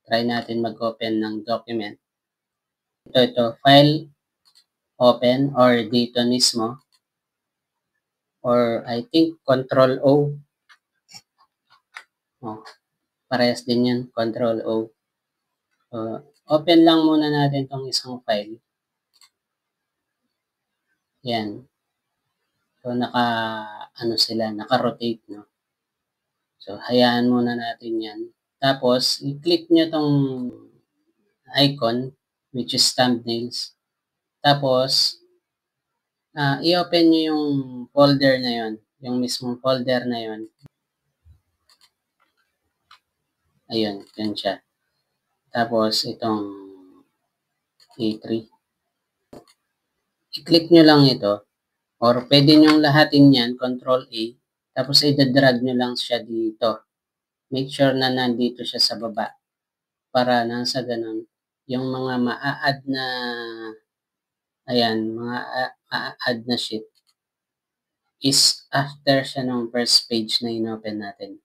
Try natin mag-open ng document. Ito, file, open, or dito mismo. Or I think Control O. Oh, parehas din yan, Control O. Open lang muna natin itong isang file. Yan. So, naka-rotate, no? So, hayaan muna natin yan. Tapos, i-click nyo tong icon, which is thumbnails. Tapos, i-open nyo yung folder na yon, yung mismong folder na yon. Ayun, yan siya. Tapos, itong A3. I-click nyo lang ito. Or pwede nyo lahatin yan, Control A. Tapos, i-drag nyo lang siya dito. Make sure na nandito siya sa baba. Para nasa ganun, yung mga maa-add na, ayan, mga maa-add na sheet is after siya ng first page na in-open natin.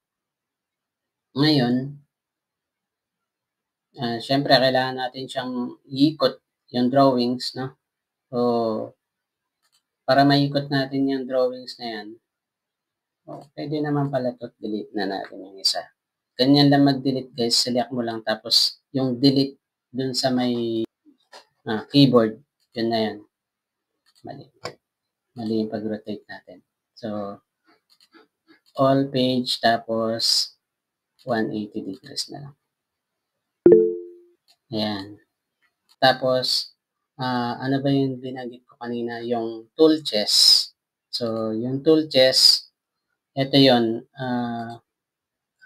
Ngayon, syempre, kailangan natin siyang iikot yung drawings, no? So, para maikot natin yung drawings na yan, pwede naman pala ito, delete na natin yung isa. Ganyan lang mag-delete, guys. Select mo lang, tapos yung delete dun sa may keyboard, yun na yan. Mali yung pag-rotate natin. So, all page, tapos 180 degrees na lang. Ayan. Tapos, ano ba yung binanggit ko kanina? Yung tool chest. So, yung tool chest, ito yun.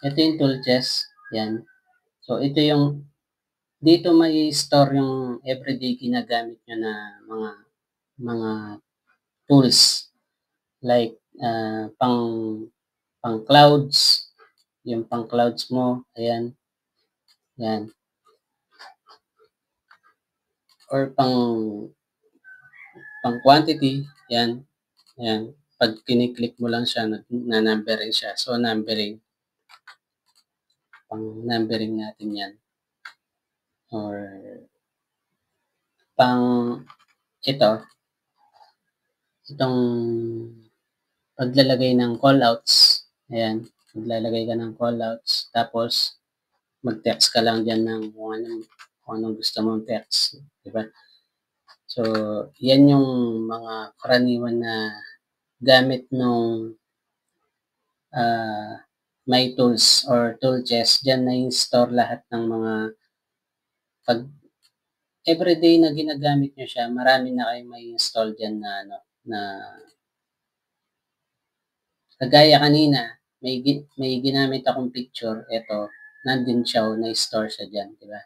Ito yung tool chest. Yan. So, ito yung, dito may store yung everyday ginagamit nyo na mga tools. Like, pang clouds. Yung pang clouds mo. Ayan. Yan. Or pang quantity. Yan. Ayan. Pag kiniklik mo lang siya, na-numbering siya. So, numbering. Pang numbering natin yan. Or pang itong paglalagay ng callouts. Ayan. Maglalagay ka ng callouts. Tapos, mag-text ka lang dyan ng kung anong gusto mong text. Diba? So, yan yung mga karaniwan na gamit nung my tools or tool chest. Diyan na-install lahat ng mga pag everyday na ginagamit nyo siya, marami na kayo may install dyan na kagaya kanina, may ginamit akong picture, ito, nandun siya, na-store siya dyan, diba?